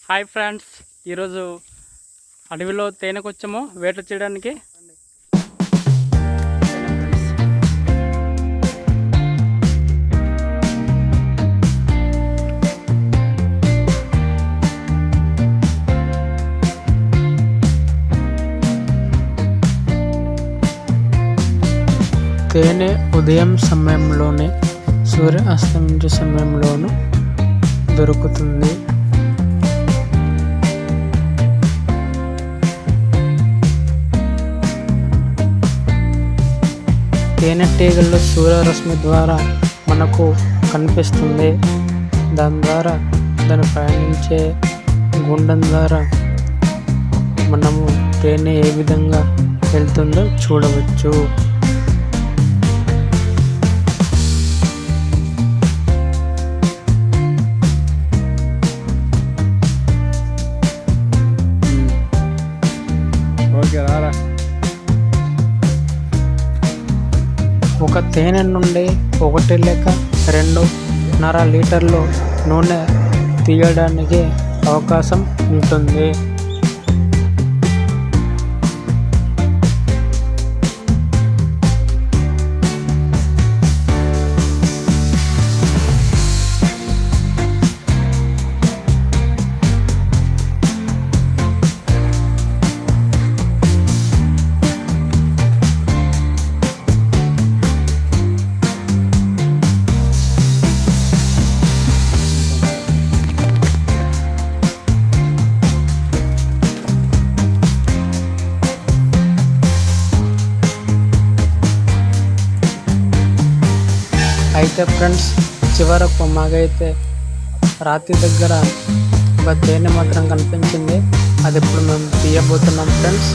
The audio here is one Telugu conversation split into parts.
హాయ్ ఫ్రెండ్స్, ఈరోజు అడవిలో తేనెకొచ్చాము వేట చేయడానికి. తేనె ఉదయం సమయంలోనే సూర్య అస్తమించే సమయంలోనూ దొరుకుతుంది. తేనెటీగల్లో సూర్యరశ్మి ద్వారా మనకు కనిపిస్తుంది. దాని ద్వారా దాని ప్రయాణించే గుండం ద్వారా మనము తేనె ఏ విధంగా వెళ్తుందో చూడవచ్చు. ఒక తేనె నుండి 1 లేక 2.5 లీటర్లు నూనె తీయడానికి అవకాశం ఉంటుంది. అయితే ఫ్రెండ్స్, చివరకు మాకైతే రాత్రి దగ్గర ఒక తేనె మాత్రం కనిపించింది. అది ఇప్పుడు మేము తీయబోతున్నాం ఫ్రెండ్స్.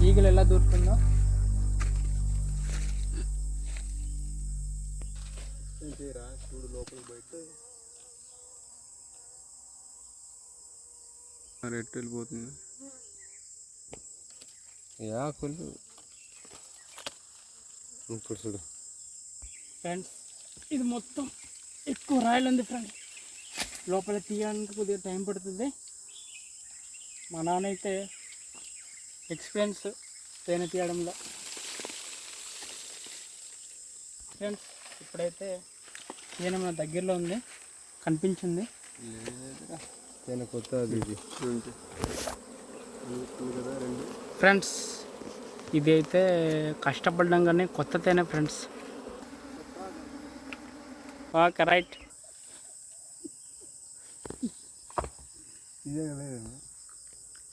ఈగలు ఎలా దూరుతుందో రెట్టు వెళ్ళిపోతుంది. ఇప్పుడు చూడు ఫ్రెండ్స్, ఇది మొత్తం ఎక్కువ రాయలు ఉంది ఫ్రెండ్స్. లోపల తీయడానికి కొద్దిగా టైం పడుతుంది. మా నాన్న అయితే ఎక్స్పీరియన్స్ తేనె తీయడంలో. ఫ్రెండ్స్, ఇప్పుడైతే తేనె మన దగ్గరలో ఉంది, కనిపించింది. తేనె కొత్త ఫ్రెండ్స్, ఇది అయితే కష్టపడ్డాం కానీ కొత్త తేనె friends. Okay, right.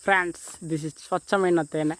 Friends, this is స్వచ్ఛమైన తేనె.